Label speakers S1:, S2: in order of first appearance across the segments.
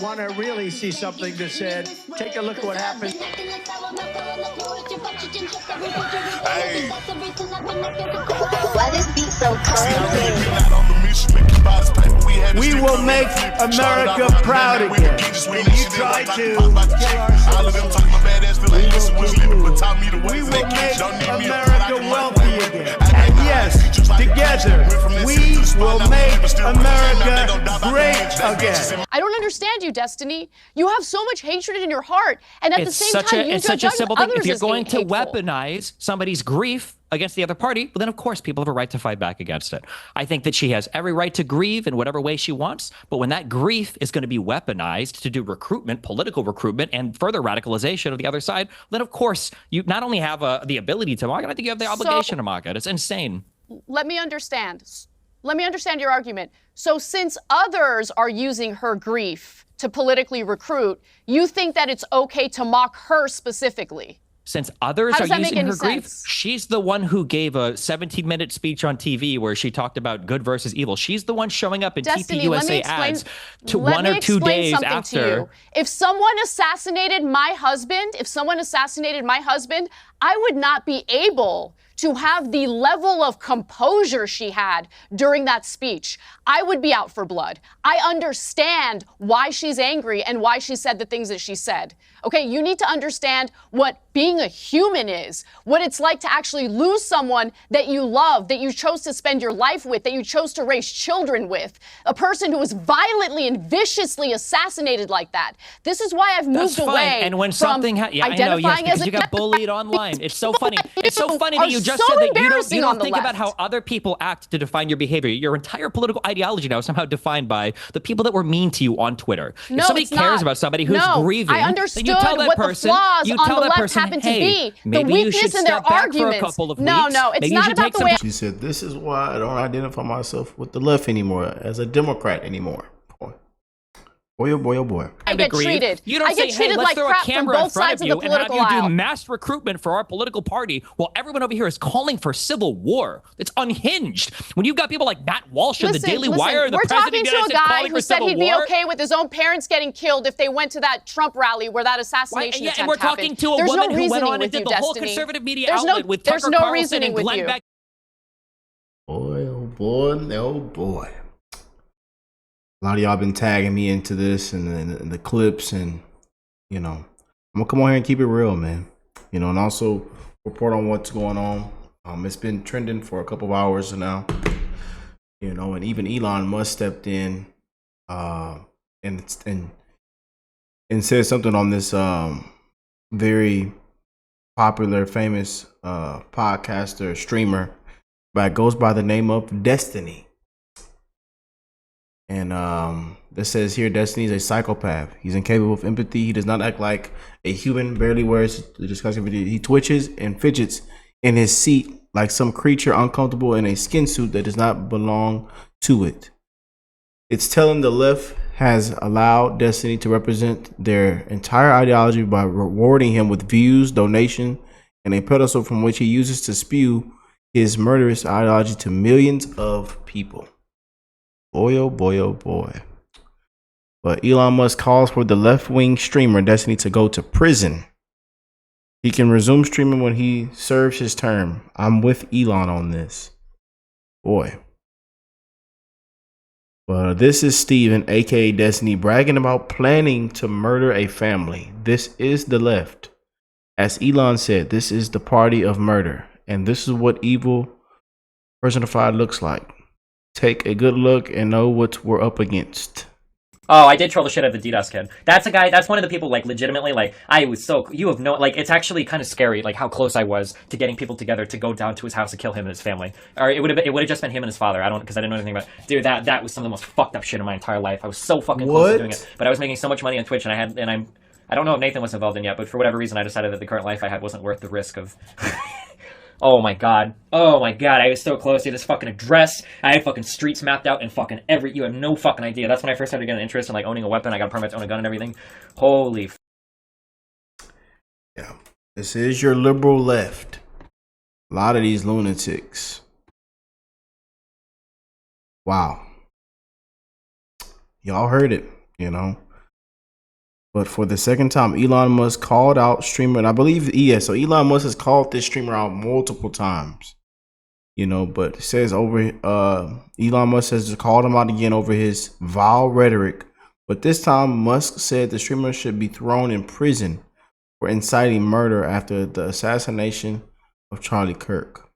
S1: Want to really see something that said, take a look at what happened.
S2: Hey.
S3: Why this beat so cold?
S1: We will make America proud again. And you try to kill our we will make America wealthy again. And yes, together, we will make America great again.
S4: I don't understand you, Destiny. You have so much hatred in your heart, and at the same time, you
S5: it's such a simple thing. If you're going to
S4: hateful.
S5: weaponize somebody's grief against the other party, well, then of course people have a right to fight back against it. I think that she has every right to grieve in whatever way she wants, but when that grief is going to be weaponized to do recruitment, political recruitment, and further radicalization of the other side, then of course you not only have the ability to mock it, I think you have the obligation to mock it. It's insane.
S4: Let me understand. Let me understand your argument. So since others are using her grief to politically recruit, you think that it's okay to mock her specifically?
S5: Since others are using her grief,
S4: sense?
S5: she's the one who gave a 17-minute speech on TV where she talked about good versus evil. She's the one showing up in
S4: Destiny,
S5: TPUSA ads to 1 or 2 days after.
S4: If someone assassinated my husband, I would not be able to have the level of composure she had during that speech. I would be out for blood. I understand why she's angry and why she said the things that she said. Okay, you need to understand what being a human is, what it's like to actually lose someone that you love, that you chose to spend your life with, that you chose to raise children with, a person who was violently and viciously assassinated like that. This is why I've moved away
S5: and when
S4: from
S5: something
S4: identifying
S5: because
S4: as
S5: you got bullied online. It's so funny. It's so funny that you just
S4: so
S5: said that you don't
S4: on the
S5: think about
S4: left.
S5: how other people act to define your behavior. Your entire political ideology now is somehow defined by the people that were mean to you on Twitter.
S4: No,
S5: if somebody
S4: it's
S5: cares
S4: not.
S5: about somebody who's
S4: No,
S5: grieving,
S4: I understood
S5: then you tell that
S4: what
S5: person,
S4: the flaws
S5: you
S4: on
S5: tell
S4: the
S5: that
S4: left
S5: person,
S4: happen to
S5: hey,
S4: be. The
S5: maybe you should
S4: weakness in their
S5: step back for a
S4: arguments.
S5: couple of
S4: No,
S5: weeks.
S4: no, it's
S5: Maybe
S4: not
S5: you should
S4: about
S5: take
S4: the
S5: some
S4: way.
S6: She said, this is why I don't identify myself with the left anymore, as a Democrat anymore. Boy, oh boy, oh boy.
S4: I get treated.
S5: You don't
S4: I get
S5: say,
S4: treated
S5: hey, let's
S4: like
S5: throw
S4: crap
S5: a
S4: from
S5: camera in
S4: both
S5: front
S4: sides
S5: of
S4: of
S5: you
S4: the
S5: and have
S4: political
S5: you
S4: aisle.
S5: do mass recruitment for our political party while everyone over here is calling for civil war. It's unhinged. When you've got people like Matt Walsh of the Daily Wire and the
S4: we're
S5: president
S4: talking
S5: of the
S4: to a
S5: United States
S4: guy
S5: calling
S4: who
S5: for
S4: said
S5: civil
S4: he'd be
S5: war.
S4: okay with his own parents getting killed if they went to that Trump rally where that assassination attempt
S5: and we're talking
S4: happened.
S5: to a
S4: There's
S5: woman
S4: no
S5: who went
S4: reasoning
S5: on and
S4: with
S5: did
S4: you,
S5: the whole
S4: Destiny.
S5: conservative media
S4: There's
S5: outlet with
S4: there's
S5: Tucker
S4: no
S5: Carlson
S4: reasoning
S5: and
S4: with
S5: Glenn
S4: you.
S5: Beck.
S6: Boy, oh boy, oh boy. A lot of y'all been tagging me into this and the clips, and you know, I'm gonna come on here and keep it real, man. You know, and also report on what's going on. It's been trending for a couple of hours now. You know, and even Elon Musk stepped in, and said something on this very popular, famous podcaster, streamer, but goes by the name of Destiny. And this says here, Destiny is a psychopath. He's incapable of empathy. He does not act like a human, barely wears the disgusting video. He twitches and fidgets in his seat like some creature uncomfortable in a skin suit that does not belong to it. It's telling the left has allowed Destiny to represent their entire ideology by rewarding him with views, donation, and a pedestal from which he uses to spew his murderous ideology to millions of people. Boy, oh boy, oh boy. But Elon Musk calls for the left-wing streamer Destiny to go to prison. He can resume streaming when he serves his term. I'm with Elon on this. Boy. But this is Steven, aka Destiny, bragging about planning to murder a family. This is the left. As Elon said, this is the party of murder. And this is what evil personified looks like. Take a good look and know what we're up against.
S7: Oh, I did troll the shit out of the DDoS kid. That's a guy, that's one of the people, like, legitimately, like, I was so, you have no, like, it's actually kind of scary, like, how close I was to getting people together to go down to his house to kill him and his family. Or it would have just been him and his father. Because I didn't know anything about it. Dude, that was some of the most fucked up shit in my entire life. I was so fucking close to doing it. But I was making so much money on Twitch, and I don't know if Nathan was involved in yet, but for whatever reason, I decided that the current life I had wasn't worth the risk of... Oh my god. Oh my god, I was so close to this fucking address. I had fucking streets mapped out and fucking you have no fucking idea. That's when I first started getting interest in, like, owning a weapon. I got a permit to own a gun and everything. Holy
S6: Yeah. This is your liberal left. A lot of these lunatics. Wow. Y'all heard it, you know. But for the second time, Elon Musk called out streamer, and I believe so Elon Musk has called this streamer out multiple times. You know, but it says over Elon Musk has called him out again over his vile rhetoric. But this time, Musk said the streamer should be thrown in prison for inciting murder after the assassination of Charlie Kirk.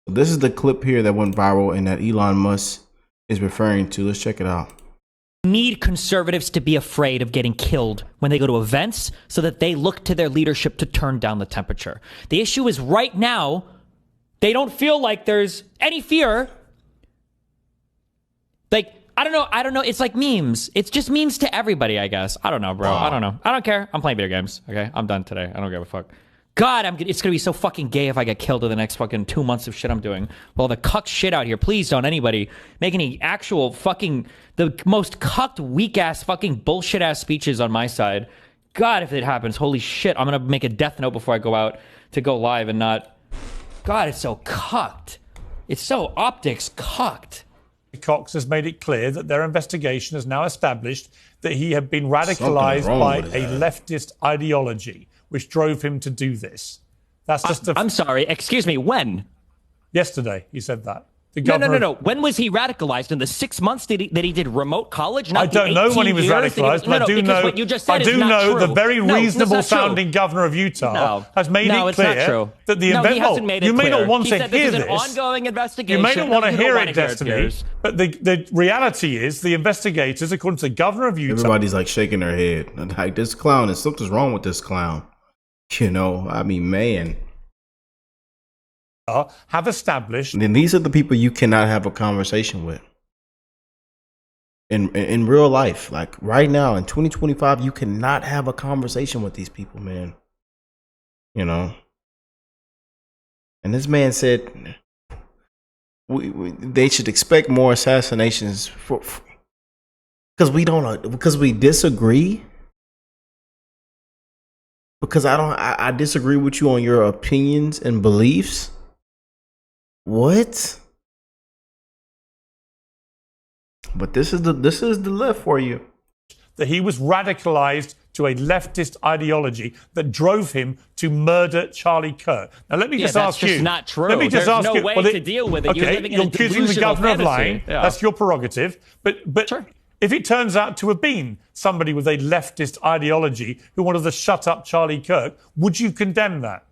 S6: So this is the clip here that went viral and that Elon Musk is referring to. Let's check it out.
S5: Need conservatives to be afraid of getting killed when they go to events so that they look to their leadership to turn down the temperature. The issue is right now, they don't feel like there's any fear. Like, I don't know. It's like memes. It's just memes to everybody, I guess. I don't know, bro. I don't know. I don't care. I'm playing video games. Okay, I'm done today. I don't give a fuck. God, it's gonna be so fucking gay if I get killed in the next fucking 2 months of shit I'm doing. Well, the cucked shit out here. Please don't anybody make any actual fucking, the most cucked, weak ass, fucking bullshit ass speeches on my side. God, if it happens, holy shit, I'm gonna make a death note before I go out to go live and not. God, it's so cucked. It's so optics cucked.
S3: Cox has made it clear that their investigation has now established that he had been radicalized by a leftist ideology, which drove him to do this. That's just
S5: I'm sorry, excuse me, when?
S3: Yesterday, he said that.
S5: No. When was he radicalized? In the 6 months that he did remote college? Not
S3: I don't know when he was radicalized, but I do know.
S5: What you just said
S3: I do know
S5: true.
S3: the very reasonable sounding governor of Utah has made it clear that the
S5: he hasn't made it
S3: you may
S5: clear.
S3: not want
S5: he
S3: to
S5: said
S3: hear
S5: this. Is an
S3: this.
S5: ongoing investigation.
S3: You may not want to hear it,
S5: hear
S3: Destiny. But the reality is, the investigators, according to the governor of Utah,
S6: everybody's like shaking their head. Like, this clown, is something's wrong with this clown. You know, I mean, man.
S3: Have established.
S6: And these are the people you cannot have a conversation with. In real life, like right now in 2025, you cannot have a conversation with these people, man. You know. And this man said they should expect more assassinations because we disagree. Because I disagree with you on your opinions and beliefs. What? But this is the left for you.
S3: That he was radicalized to a leftist ideology that drove him to murder Charlie Kirk. Now, let me just ask you.
S5: That's just not true.
S3: Let me just
S5: There's
S3: ask
S5: no
S3: you.
S5: way to deal with it.
S3: Okay,
S5: You're living in
S3: you're
S5: a
S3: accusing the
S5: delusional
S3: governor of lying.
S5: Yeah.
S3: That's your prerogative. But
S5: sure.
S3: If it turns out to have been somebody with a leftist ideology who wanted to shut up Charlie Kirk, would you condemn that?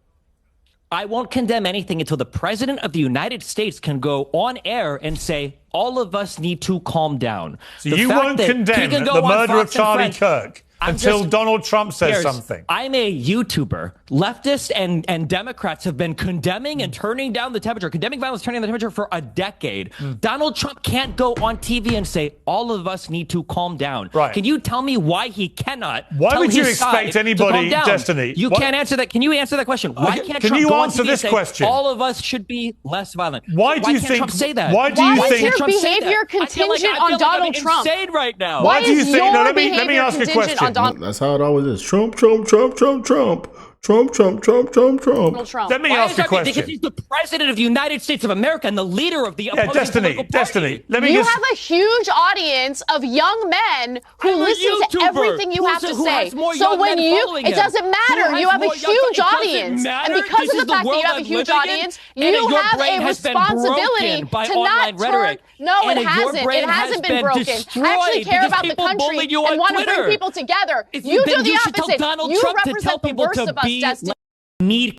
S5: I won't condemn anything until the president of the United States can go on air and say, all of us need to calm down.
S3: So you won't condemn the murder of Charlie Kirk until Donald Trump says something.
S5: I'm a YouTuber. Leftists and Democrats have been condemning and turning down the temperature, condemning violence, turning down the temperature for a decade. Donald Trump can't go on TV and say, all of us need to calm down.
S3: Right.
S5: Can you tell me why he cannot?
S3: Why would you expect anybody, Destiny?
S5: You can't answer that. Can you answer that question? Why can't Trump
S3: you
S5: go on
S3: answer
S5: TV
S3: this
S5: and say,
S3: question?
S5: all of us should be less violent?
S3: Why do you
S5: can't
S3: think
S5: Trump say that?
S3: Why do you
S4: Why
S3: think
S4: is your behavior contingent on Donald Trump?
S5: Insane right now.
S3: Why do you
S4: is
S3: think?
S4: your
S3: No, let me
S4: behavior
S3: ask a
S4: contingent
S3: question.
S4: on Donald
S6: That's how it always is. Trump, Trump, Trump, Trump, Trump. Trump, Trump, Trump, Trump, Trump.
S4: Trump?
S3: Let me
S5: Why
S3: ask
S5: is
S3: a
S5: that?
S3: question.
S5: Because he's the president of the United States of America and the leader of the opposing political party.
S3: Destiny. Let me
S4: You
S3: just.
S4: have a huge audience of young men who
S5: I'm a
S4: listen to
S5: YouTuber
S4: everything you have to
S5: who
S4: say.
S5: has more
S4: So
S5: young
S4: when
S5: men
S4: you,
S5: following
S4: it
S5: him.
S4: doesn't matter.
S5: Who
S4: You
S5: has
S4: have a
S5: more young-
S4: huge
S5: it doesn't
S4: audience,
S5: matter.
S4: and because
S5: This
S4: of
S5: is
S4: the fact that
S5: world
S4: you have a
S5: I'm
S4: huge
S5: living in,
S4: audience,
S5: and
S4: you
S5: your
S4: have
S5: brain
S4: a
S5: has been
S4: responsibility
S5: broken by
S4: to
S5: online
S4: not
S5: rhetoric.
S4: turn. No,
S5: And
S4: it
S5: your
S4: hasn't.
S5: brain
S4: It
S5: has
S4: hasn't been
S5: been
S4: broken. I
S5: destroyed
S4: actually care
S5: because
S4: about the
S5: people
S4: country
S5: bullied you on
S4: and want to
S5: Twitter.
S4: bring people together.
S5: If
S4: You do the
S5: you should tell
S4: opposite.
S5: Donald
S4: You
S5: Trump to tell
S4: represent the
S5: people
S4: worst
S5: to
S4: of us,
S5: be
S4: Destiny.
S5: need.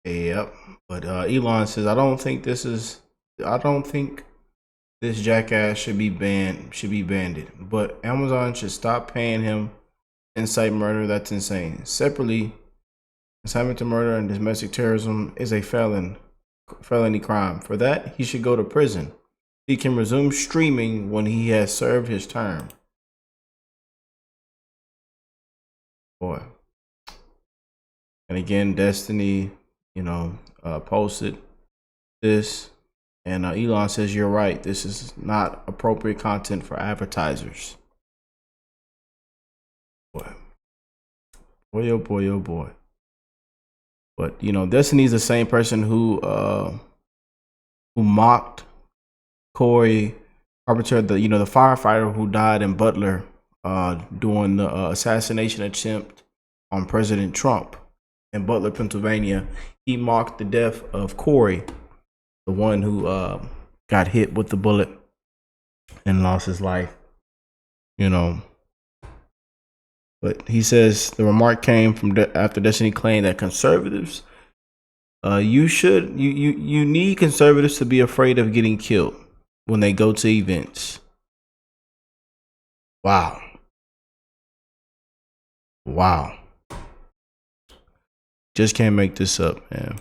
S6: Yep. But Elon says, I don't think this jackass should be banned. But Amazon should stop paying him incite murder. That's insane. Separately, incitement to murder and domestic terrorism is a felony crime. For that, he should go to prison. He can resume streaming when he has served his term. Boy. And again, Destiny, posted this, and Elon says, you're right. This is not appropriate content for advertisers. Boy, oh boy, oh boy. But Destiny's the same person who mocked Corey Carpenter, the firefighter who died in Butler during the assassination attempt on President Trump in Butler, Pennsylvania. He mocked the death of Corey, the one who got hit with the bullet and lost his life. You know, but he says the remark came from after Destiny claimed that conservatives, you need conservatives to be afraid of getting killed when they go to events. Wow. Just can't make this up, man.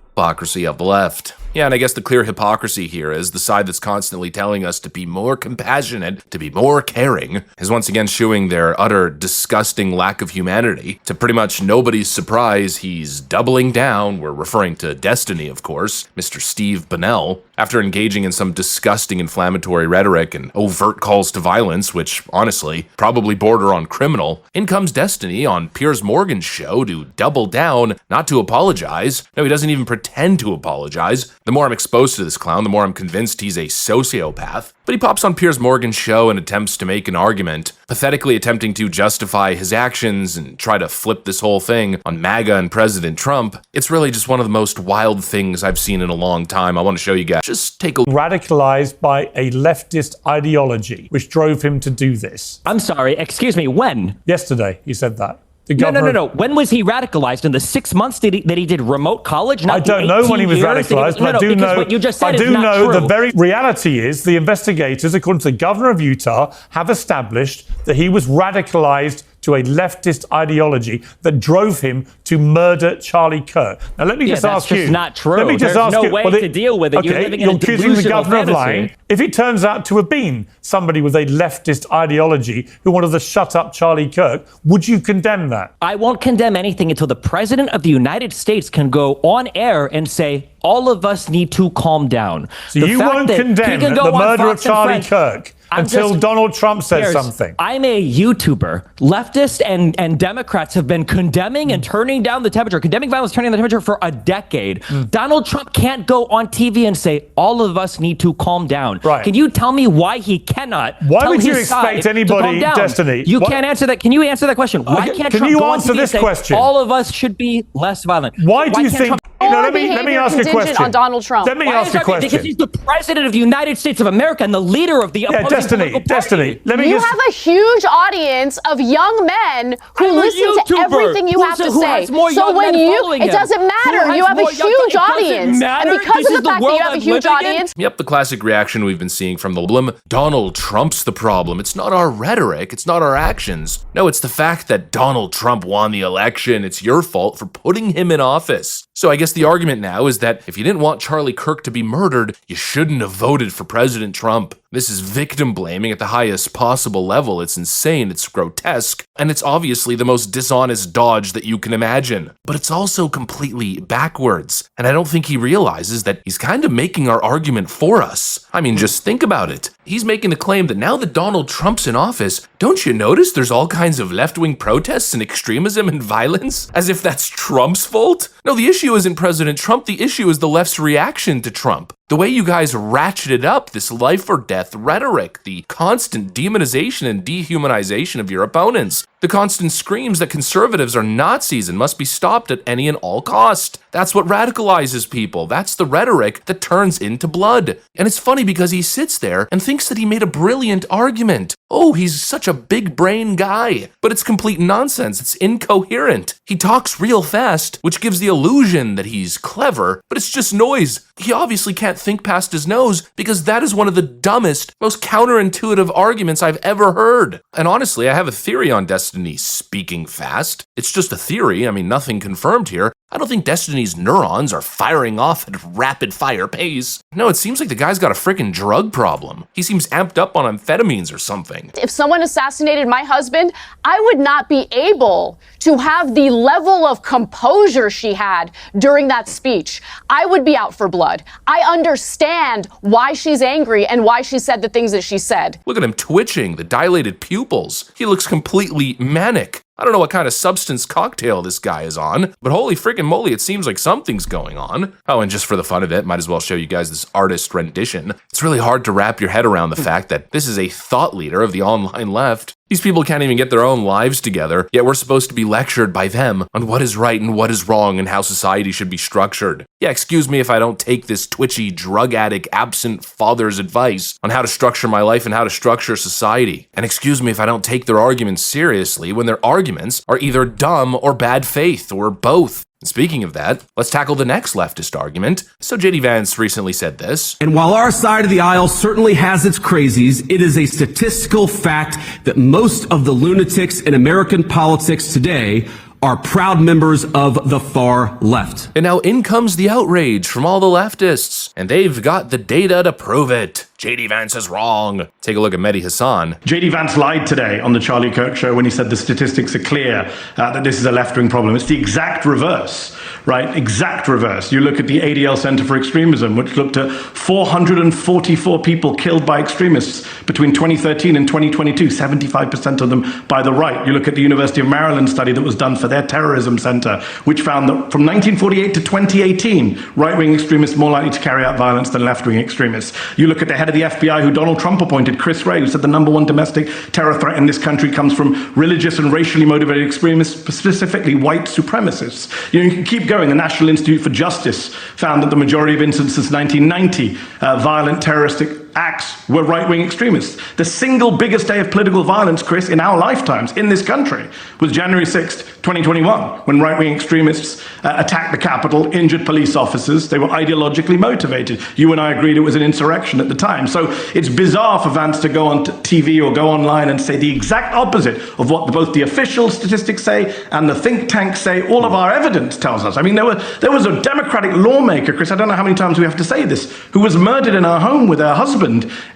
S8: Hypocrisy of the left. Yeah, and I guess the clear hypocrisy here is the side that's constantly telling us to be more compassionate, to be more caring, is once again showing their utter disgusting lack of humanity. To pretty much nobody's surprise, he's doubling down. We're referring to Destiny, of course, Mr. Steve Bannell. After engaging in some disgusting inflammatory rhetoric and overt calls to violence, which, honestly, probably border on criminal, in comes Destiny on Piers Morgan's show to double down, not to apologize. No, he doesn't even pretend to apologize. The more I'm exposed to this clown, the more I'm convinced he's a sociopath. But he pops on Piers Morgan's show and attempts to make an argument, pathetically attempting to justify his actions and try to flip this whole thing on MAGA and President Trump. It's really just one of the most wild things I've seen in a long time. I want to show you guys. Just take a
S3: radicalized by a leftist ideology, which drove him to do this.
S5: I'm sorry, excuse me, when?
S3: Yesterday, he said that.
S5: No. When was he radicalized? In the 6 months that he did remote college?
S3: I don't know when he was radicalized, but I do know
S5: what you just said
S3: I do
S5: is not
S3: know
S5: true.
S3: the very reality is the investigators, according to the governor of Utah, have established that he was radicalized to a leftist ideology that drove him to murder Charlie Kirk. Now, let me just ask you.
S5: That's not true.
S3: Let me just ask
S5: no
S3: you.
S5: way to deal with it.
S3: Okay,
S5: You're living in a
S3: accusing the
S5: delusional
S3: governor
S5: fantasy.
S3: of lying. If it turns out to have been somebody with a leftist ideology who wanted to shut up Charlie Kirk, would you condemn that?
S5: I won't condemn anything until the president of the United States can go on air and say, all of us need to calm down.
S3: So you won't condemn the murder of Charlie Kirk until Donald Trump says something.
S5: I'm a YouTuber. Leftists and Democrats have been condemning and turning down the temperature, condemning violence, turning down the temperature for a decade. Donald Trump can't go on TV and say, all of us need to calm down.
S3: Right.
S5: Can you tell me why he cannot?
S3: Why would you expect anybody, Destiny?
S5: You can't answer that. Can you answer that question? Why can't Trump go on TV and say, all of us should be less violent?
S3: Why do you think... let me ask a question.
S4: On Donald Trump.
S3: Let me ask a question.
S5: Because he's the president of the United States of America and the leader of the opposing
S3: Destiny.
S4: You have a huge audience of young men who listen to everything you have to say. So when it doesn't matter. You have a huge audience, and because of the fact that you have a huge audience.
S8: Yep, the classic reaction we've been seeing from the problem. Donald Trump's the problem. It's not our rhetoric. It's not our actions. No, it's the fact that Donald Trump won the election. It's your fault for putting him in office. So I guess the argument now is that if you didn't want Charlie Kirk to be murdered, you shouldn't have voted for President Trump. This is victim blaming at the highest possible level. It's insane, it's grotesque, and it's obviously the most dishonest dodge that you can imagine. But it's also completely backwards, and I don't think he realizes that he's kind of making our argument for us. I mean, just think about it. He's making the claim that now that Donald Trump's in office, don't you notice there's all kinds of left-wing protests and extremism and violence? As if that's Trump's fault? No, the issue isn't President Trump, the issue is the left's reaction to Trump. The way you guys ratcheted up this life or death rhetoric, the constant demonization and dehumanization of your opponents, the constant screams that conservatives are Nazis and must be stopped at any and all cost. That's what radicalizes people. That's the rhetoric that turns into blood. And it's funny because he sits there and thinks that he made a brilliant argument. Oh, he's such a big brain guy. But it's complete nonsense. It's incoherent. He talks real fast, which gives the illusion that he's clever, but it's just noise. He obviously can't think past his nose because that is one of the dumbest, most counterintuitive arguments I've ever heard. And honestly, I have a theory on Destiny speaking fast. It's just a theory. I mean, nothing confirmed here. I don't think Destiny's neurons are firing off at rapid fire pace. No, it seems like the guy's got a freaking drug problem. He seems amped up on amphetamines or something.
S4: If someone assassinated my husband, I would not be able to have the level of composure she had during that speech. I would be out for blood. I understand why she's angry and why she said the things that she said.
S8: Look at him twitching, the dilated pupils. He looks completely manic. I don't know what kind of substance cocktail this guy is on, but holy freaking moly, it seems like something's going on. Oh, and just for the fun of it, might as well show you guys this artist rendition. It's really hard to wrap your head around the fact that this is a thought leader of the online left. These people can't even get their own lives together, yet we're supposed to be lectured by them on what is right and what is wrong and how society should be structured. Yeah, excuse me if I don't take this twitchy, drug addict, absent father's advice on how to structure my life and how to structure society. And excuse me if I don't take their arguments seriously when their arguments are either dumb or bad faith or both. Speaking of that, let's tackle the next leftist argument. So JD Vance recently said this.
S9: And while our side of the aisle certainly has its crazies, it is a statistical fact that most of the lunatics in American politics today are proud members of the far left.
S8: And now in comes the outrage from all the leftists, and they've got the data to prove it. JD Vance is wrong. Take a look at Mehdi Hassan.
S10: JD Vance lied today on the Charlie Kirk show when he said the statistics are clear that this is a left-wing problem. It's the exact reverse, right? Exact reverse. You look at the ADL Center for Extremism, which looked at 444 people killed by extremists between 2013 and 2022, 75% of them by the right. You look at the University of Maryland study that was done for their terrorism center, which found that from 1948 to 2018, right-wing extremists more likely to carry out violence than left-wing extremists. You look at the head of the FBI who Donald Trump appointed, Chris Wray, who said the #1 domestic terror threat in this country comes from religious and racially motivated extremists, specifically white supremacists. You can keep going. The National Institute for Justice found that the majority of incidents since 1990, violent terroristic acts were right-wing extremists. The single biggest day of political violence, Chris, in our lifetimes in this country was January 6th, 2021, when right-wing extremists attacked the Capitol, injured police officers. They were ideologically motivated. You and I agreed it was an insurrection at the time. So it's bizarre for Vance to go on TV or go online and say the exact opposite of what both the official statistics say and the think tanks say. All of our evidence tells us. I mean, there was a Democratic lawmaker, Chris, I don't know how many times we have to say this, who was murdered in her home with her husband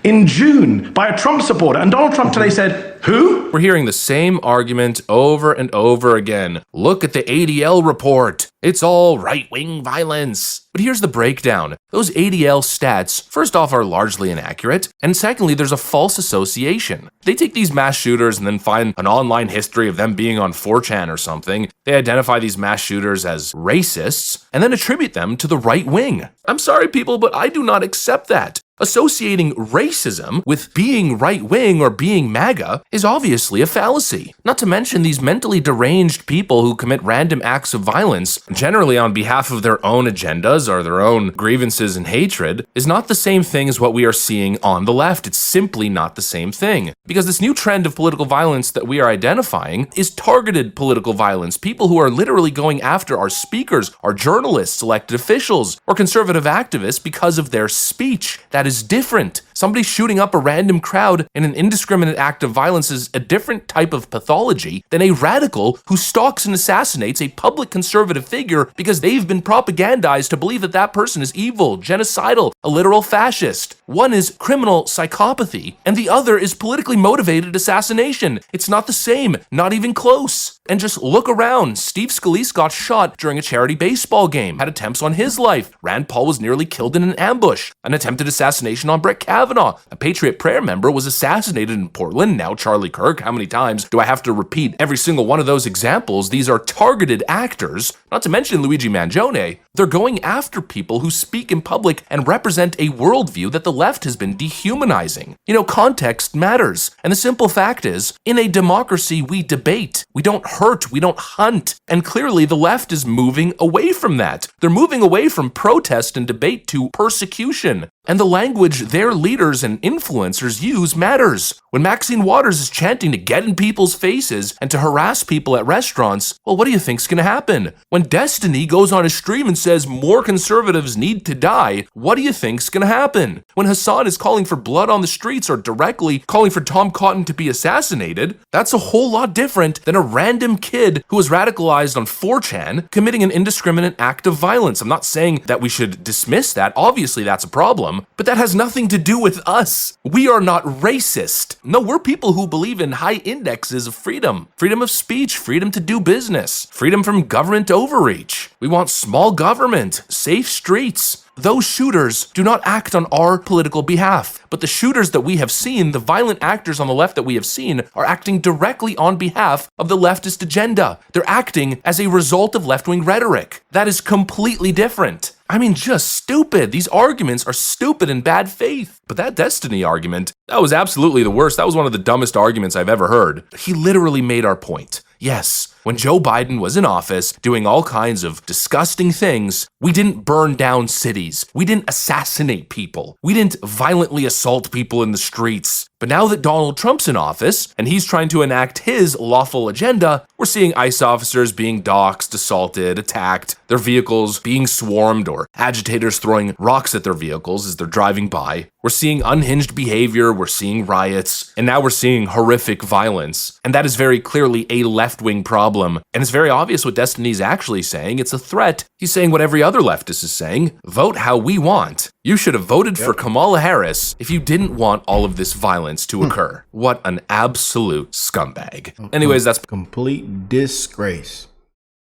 S10: in June by a Trump supporter. And Donald Trump today said, who?
S8: We're hearing the same argument over and over again. Look at the ADL report. It's all right-wing violence. But here's the breakdown. Those ADL stats, first off, are largely inaccurate, and secondly, there's a false association. They take these mass shooters and then find an online history of them being on 4chan or something. They identify these mass shooters as racists, and then attribute them to the right wing. I'm sorry, people, but I do not accept that. Associating racism with being right-wing or being MAGA is obviously a fallacy. Not to mention these mentally deranged people who commit random acts of violence, generally on behalf of their own agendas or their own grievances and hatred, is not the same thing as what we are seeing on the left. It's simply not the same thing. Because this new trend of political violence that we are identifying is targeted political violence. People who are literally going after our speakers, our journalists, elected officials, or conservative activists because of their speech. That is different. Somebody shooting up a random crowd in an indiscriminate act of violence is a different type of pathology than a radical who stalks and assassinates a public conservative figure because they've been propagandized to believe that that person is evil, genocidal, a literal fascist. One is criminal psychopathy, and the other is politically motivated assassination. It's not the same, not even close. And just look around. Steve Scalise got shot during a charity baseball game, had attempts on his life. Rand Paul was nearly killed in an ambush. An attempted assassination on Brett Kavanaugh. A Patriot Prayer member was assassinated in Portland. Now Charlie Kirk. How many times do I have to repeat every single one of those examples? These are targeted actors, not to mention Luigi Mangione. They're going after people who speak in public and represent a worldview that the left has been dehumanizing. You know, context matters. And the simple fact is, in a democracy, we debate. We don't hurt, we don't hunt. And clearly the left is moving away from that. They're moving away from protest and debate to persecution. And the language their leaders and influencers use matters. When Maxine Waters is chanting to get in people's faces and to harass people at restaurants, well, what do you think's gonna happen? When Destiny goes on a stream and says more conservatives need to die, what do you think's gonna happen? When Hassan is calling for blood on the streets or directly calling for Tom Cotton to be assassinated, that's a whole lot different than a random kid who was radicalized on 4chan committing an indiscriminate act of violence. I'm not saying that we should dismiss that. Obviously, that's a problem. But that has nothing to do with us. We are not racist. No, we're people who believe in high indexes of freedom. Freedom of speech, freedom to do business, freedom from government overreach. We want small government, safe streets. Those shooters do not act on our political behalf, but the shooters that we have seen, the violent actors on the left that we have seen, are acting directly on behalf of the leftist agenda. They're acting as a result of left-wing rhetoric. That is completely different. I mean, just stupid. These arguments are stupid and bad faith. But that Destiny argument, that was absolutely the worst. That was one of the dumbest arguments I've ever heard. He literally made our point. Yes, when Joe Biden was in office doing all kinds of disgusting things, we didn't burn down cities. We didn't assassinate people. We didn't violently assault people in the streets. But now that Donald Trump's in office and he's trying to enact his lawful agenda, we're seeing ICE officers being doxxed, assaulted, attacked, their vehicles being swarmed, or agitators throwing rocks at their vehicles as they're driving by. We're seeing unhinged behavior, we're seeing riots, and now we're seeing horrific violence. And that is very clearly a left-wing problem. And it's very obvious what Destiny's actually saying. It's a threat. He's saying what every other leftist is saying. Vote how we want. You should have voted for Kamala Harris if you didn't want all of this violence to occur. What an absolute scumbag. Anyways, that's
S6: complete disgrace.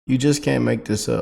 S6: You just can't make this up.